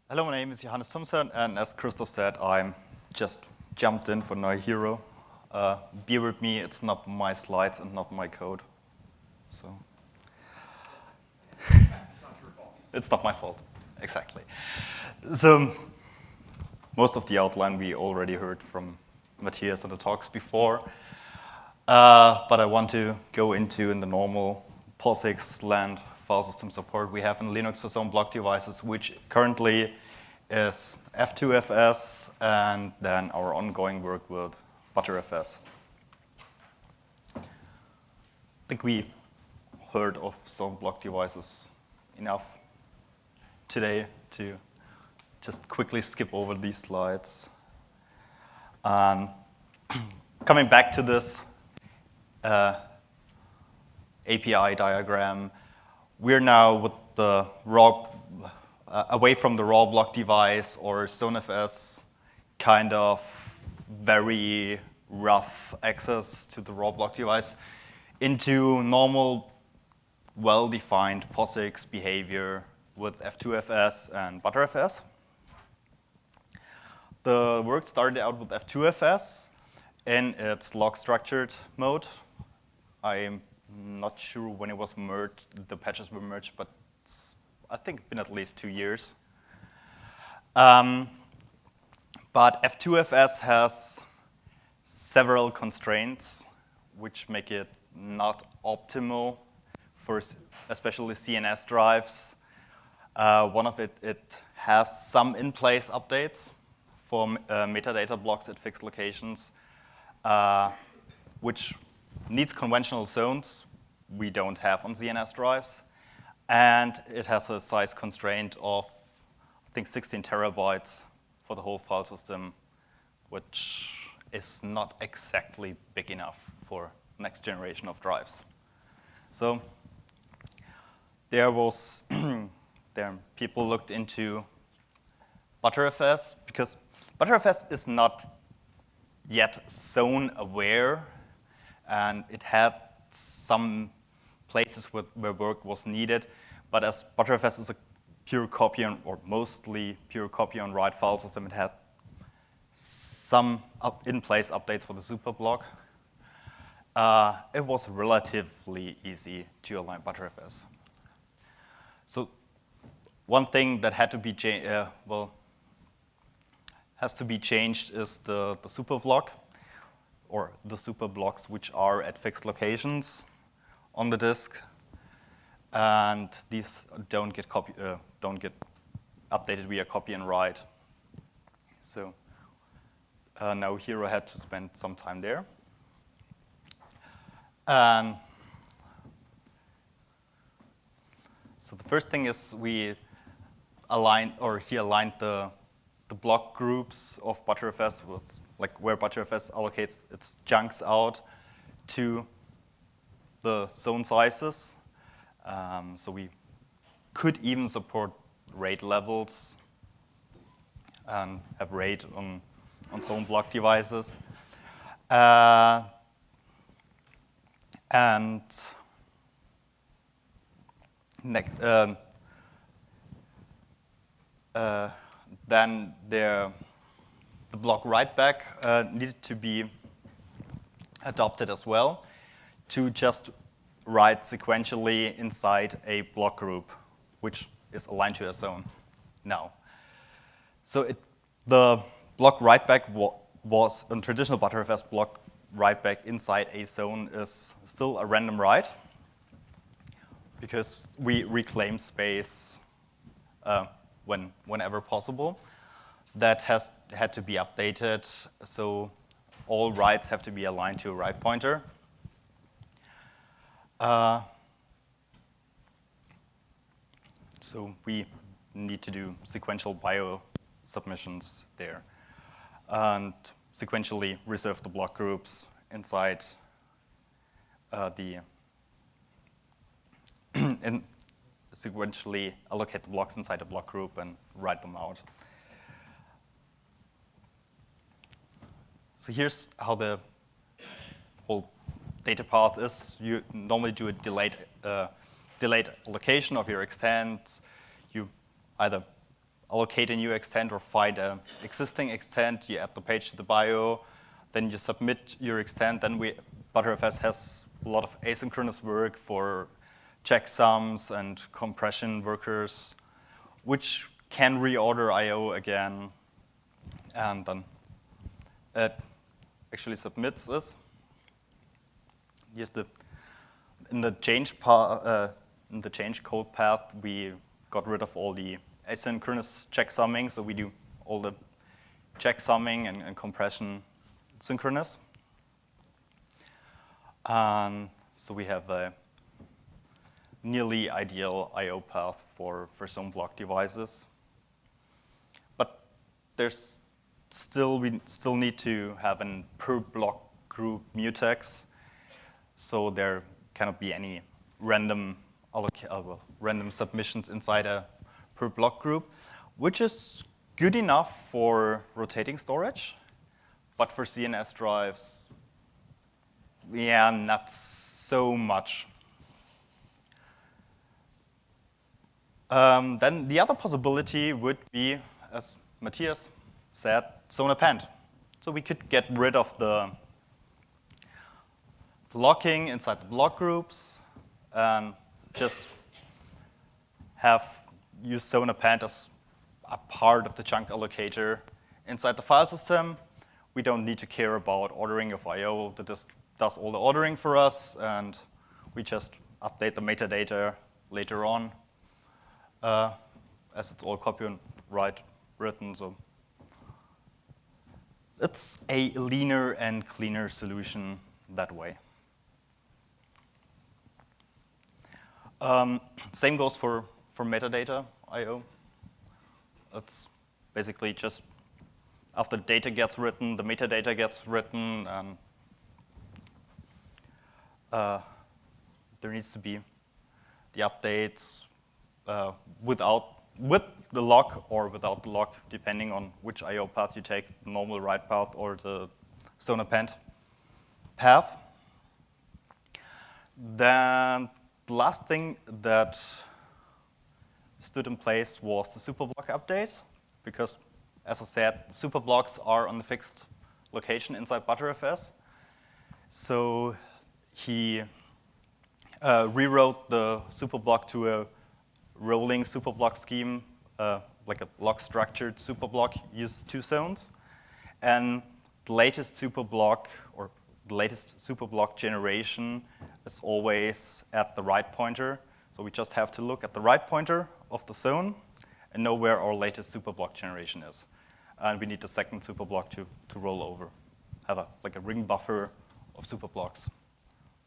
Hello, my name is Johannes Thumshirn, and as Christoph said, I'm just jumped in for Naohiro. Bear with me, it's not my slides and not my code. So It's not your fault. It's not my fault, exactly. So most of the outline we already heard from Matthias in the talks before, but I want to go into in the normal POSIX land file system support we have in Linux for some block devices, which currently is F2FS, and then our ongoing work with btrfs. I think we heard of some block devices enough today to just quickly skip over these slides. Coming back to this API diagram, we're now with the raw, away from the raw block device or ZoneFS, kind of very rough access to the raw block device, into normal, well-defined POSIX behavior with F2FS and btrfs. The work started out with F2FS in its log structured mode. I'm not sure when it was merged, the patches were merged, but it's, I think, been at least 2 years. But F2FS has several constraints which make it not optimal for especially CNS drives. One of it has some in-place updates for metadata blocks at fixed locations, which needs conventional zones we don't have on ZNS drives. And it has a size constraint of, I think, 16 terabytes for the whole file system, which is not exactly big enough for next generation of drives. So there was, people looked into btrfs, because btrfs is not yet zone aware, and it had some places where work was needed, but as btrfs is a pure copy on, or mostly pure copy on write file system, it had some in-place updates for the superblock. It was relatively easy to align btrfs. So one thing that had to be has to be changed is the superblock, or the superblocks which are at fixed locations on the disk, and these don't get updated via copy and write. So Naohiro had to spend some time there. So the first thing is he aligned the block groups of btrfs, like where btrfs allocates its chunks out to the zone sizes. So we could even support RAID levels and have RAID on zone block devices. And next, then the block write-back needed to be adopted as well to just write sequentially inside a block group, which is aligned to a zone now. So the block write-back was a traditional btrfs block write-back inside a zone is still a random write, because we reclaim space whenever possible. That had to be updated, so all writes have to be aligned to a write pointer. So we need to do sequential bio submissions there, and sequentially reserve the block groups inside and sequentially allocate the blocks inside a block group and write them out. So here's how the whole data path is. You normally do a delayed allocation of your extent. You either allocate a new extent or find an existing extent, you add the page to the bio, then you submit your extent. Then btrfs has a lot of asynchronous work for checksums and compression workers, which can reorder I/O again, and then it actually submits this. In the change code path, we got rid of all the asynchronous checksumming, so we do all the checksumming and compression synchronous. So we have a nearly ideal I/O path for zone block devices. But we still need to have a per block group mutex, so there cannot be any random submissions inside a per block group, which is good enough for rotating storage, but for CNS drives, yeah, not so much. Then the other possibility would be, as Matthias said, zone append. So we could get rid of the locking inside the block groups and just use zone append as a part of the chunk allocator inside the file system. We don't need to care about ordering of I/O. The disk does all the ordering for us, and we just update the metadata later on, as it's all copyright written. So it's a leaner and cleaner solution that way. Same goes for metadata I/O. It's basically just after data gets written, the metadata gets written, and there needs to be the updates with the lock or without the lock, depending on which I/O path you take, the normal write path or the zone append path. Then the last thing that stood in place was the superblock update, because, as I said, superblocks are on the fixed location inside btrfs. So he rewrote the superblock to a rolling superblock scheme, like a block-structured superblock, use 2 zones. And the latest superblock, or the latest superblock generation, is always at the right pointer. So we just have to look at the right pointer of the zone and know where our latest superblock generation is. And we need the second superblock to roll over, have like a ring buffer of superblocks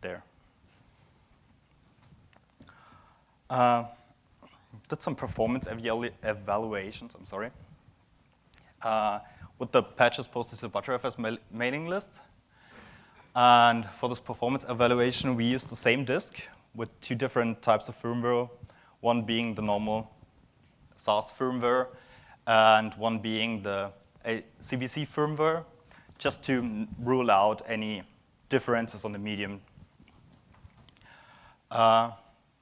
there. Did some performance evaluations, with the patches posted to the btrfs mailing list. And for this performance evaluation, we used the same disk with 2 different types of firmware, one being the normal SAS firmware, and one being the CBC firmware, just to rule out any differences on the medium.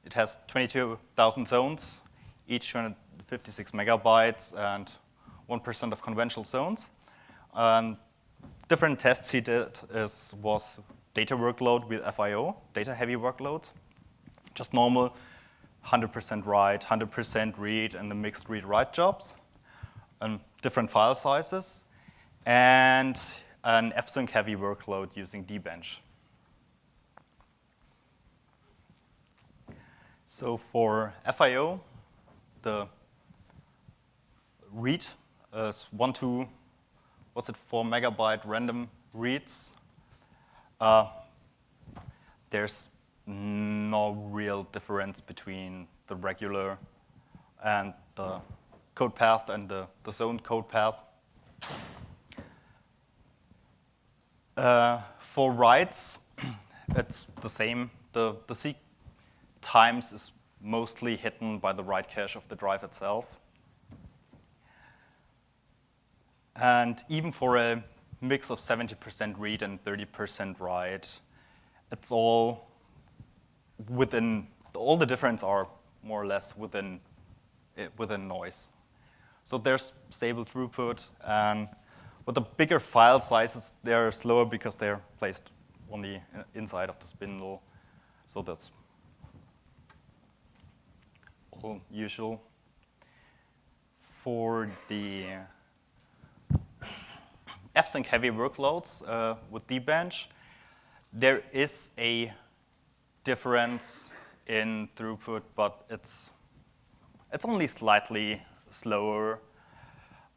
It has 22,000 zones, each 256 megabytes, and 1% of conventional zones. Different tests he did was data workload with FIO, data-heavy workloads, just normal 100% write, 100% read, and the mixed read-write jobs, and different file sizes, and an fsync-heavy workload using dbench. So for FIO, the read is 4 megabyte random reads. There's no real difference between the regular and the code path and the zoned code path. For writes, it's the same. The seek times is mostly hidden by the write cache of the drive itself. And even for a mix of 70% read and 30% write, it's all within, all the difference are more or less within noise. So there's stable throughput, and with the bigger file sizes, they're slower because they're placed on the inside of the spindle. So that's all usual. For the F-Sync heavy workloads with dbench, there is a difference in throughput, but it's only slightly slower.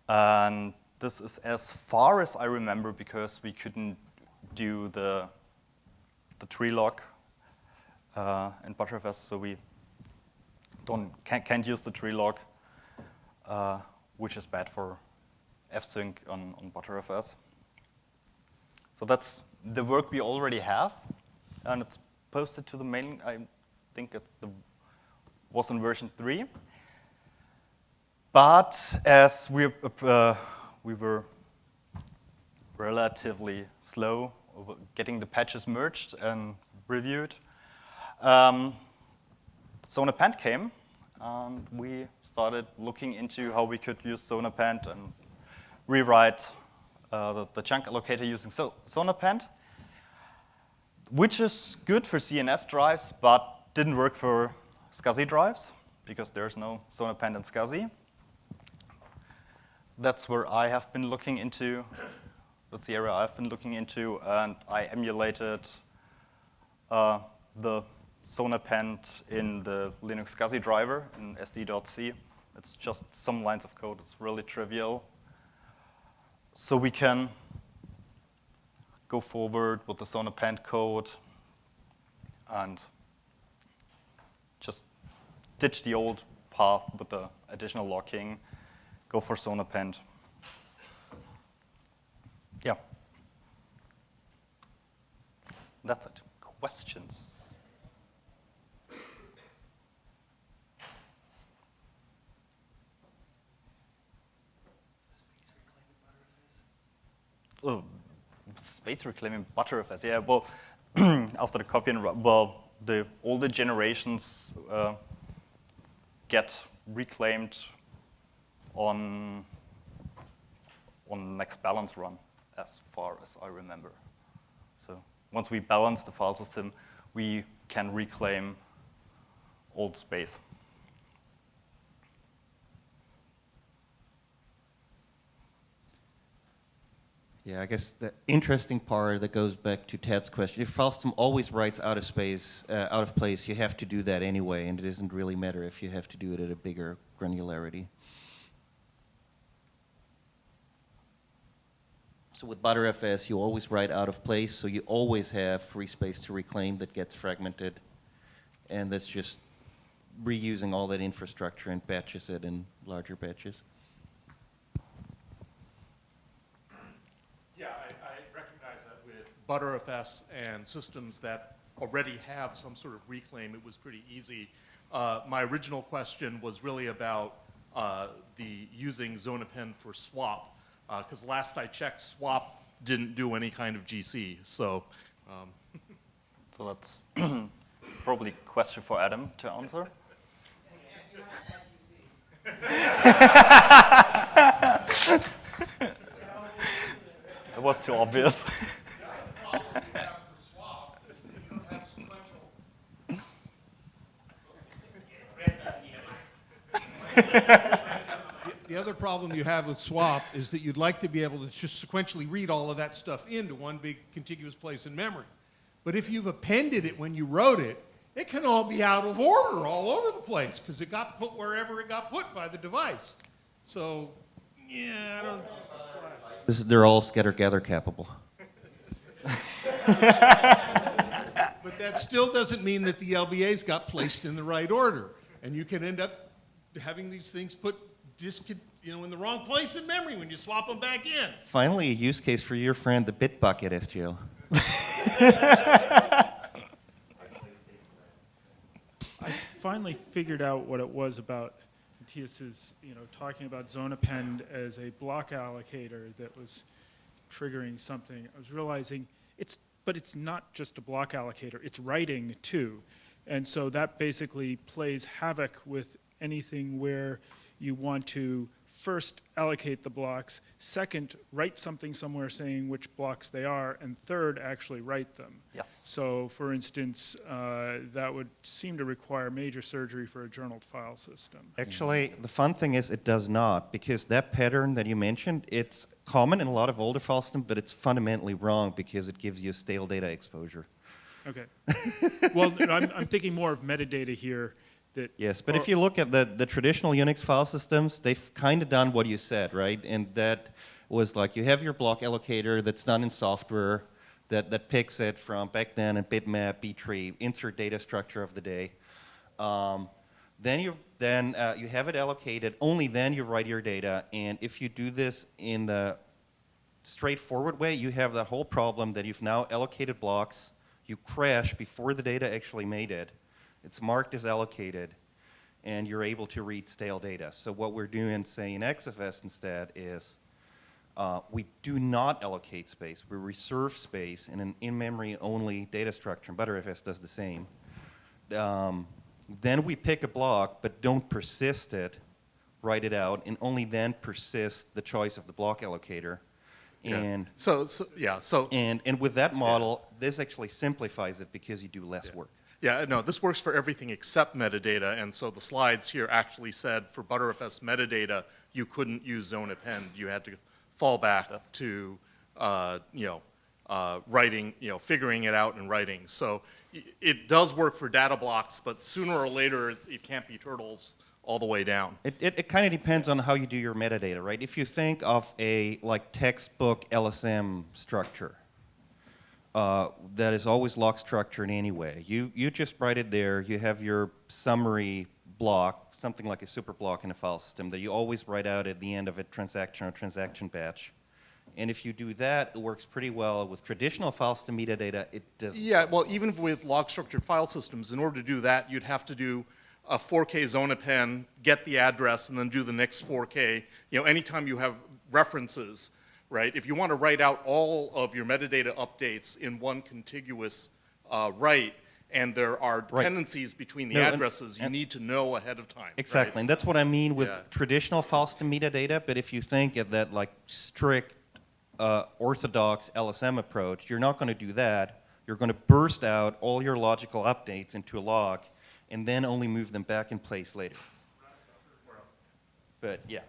And this is as far as I remember because we couldn't do the tree lock in btrfs, so we can't use the tree lock, which is bad for F-Sync on btrfs. So that's the work we already have, and it's posted to the mailing. I think it was in version 3. But as we were relatively slow getting the patches merged and reviewed, Zoned Append came, and we started looking into how we could use Zoned Append and rewrite the chunk allocator using Zoned Append, which is good for CNS drives, but didn't work for SCSI drives because there's no Zoned Append in SCSI. That's where I have been looking into. That's the area I've been looking into, and I emulated the Zoned Append in the Linux SCSI driver in sd.c. It's just some lines of code. It's really trivial. So we can go forward with the Zoned Append code and just ditch the old path with the additional locking, go for Zoned Append. Yeah. That's it. Questions? Oh, space reclaiming btrfs. Yeah, well, after the copy and well, the older generations get reclaimed on next balance run, as far as I remember. So once we balance the file system, we can reclaim old space. Yeah, I guess the interesting part that goes back to Ted's question, if file system always writes out of space, out of place, you have to do that anyway, and it doesn't really matter if you have to do it at a bigger granularity. So with btrfs, you always write out of place, so you always have free space to reclaim that gets fragmented, and that's just reusing all that infrastructure and batches it in larger batches. Yeah, I recognize that with btrfs and systems that already have some sort of reclaim, it was pretty easy. My original question was really about the using Zoned Append for swap, because last I checked, swap didn't do any kind of GC. So, So that's probably a question for Adam to answer. It was too obvious. The other problem you have with swap is that you'd like to be able to just sequentially read all of that stuff into one big contiguous place in memory. But if you've appended it when you wrote it, it can all be out of order all over the place because it got put wherever it got put by the device. So, yeah, I don't... They're all scatter-gather capable. But that still doesn't mean that the LBAs got placed in the right order. And you can end up having these things put in the wrong place in memory when you swap them back in. Finally, a use case for your friend, the bit bucket SGL. I finally figured out what it was about Matthias's, talking about Zoned Append as a block allocator that was triggering something. I was realizing but it's not just a block allocator, it's writing too. And so that basically plays havoc with anything where you want to first allocate the blocks, second, write something somewhere saying which blocks they are, and third, actually write them. Yes. So, for instance, that would seem to require major surgery for a journaled file system. Actually, the fun thing is it does not, because that pattern that you mentioned, it's common in a lot of older file systems, but it's fundamentally wrong because it gives you stale data exposure. Okay. Well, I'm thinking more of metadata here. That, Yes, but if you look at the traditional Unix file systems, they've kind of done what you said, right? And that was like you have your block allocator that's done in software that picks it from back then in bitmap, btree, insert data structure of the day. Then you have it allocated. Only then you write your data. And if you do this in the straightforward way, you have that whole problem that you've now allocated blocks. You crash before the data actually made it. It's marked as allocated, and you're able to read stale data. So what we're doing, say, in XFS instead is we do not allocate space. We reserve space in an in-memory only data structure, and btrfs does the same. Then we pick a block, but don't persist it, write it out, and only then persist the choice of the block allocator. Yeah. And So with that model, this actually simplifies it because you do less work. yeah, no, this works for everything except metadata, and so the slides here actually said for btrfs metadata, you couldn't use zone append. You had to fall back to, writing, figuring it out and writing. So it does work for data blocks, but sooner or later, it can't be turtles all the way down. It kind of depends on how you do your metadata, right? If you think of a textbook LSM structure, that is always log structured anyway. You just write it there. You have your summary block, something like a super block in a file system that you always write out at the end of a transaction or transaction batch. And if you do that, it works pretty well. With traditional file system metadata, it doesn't. Yeah, well, even with log structured file systems, in order to do that, you'd have to do a 4K zone append, get the address, and then do the next 4K. Anytime you have references, right? If you want to write out all of your metadata updates in one contiguous write, and there are dependencies between the addresses, you need to know ahead of time. Exactly, right? and that's what I mean with traditional file system metadata. But if you think of that strict, orthodox LSM approach, you're not going to do that. You're going to burst out all your logical updates into a log, and then only move them back in place later. But yeah.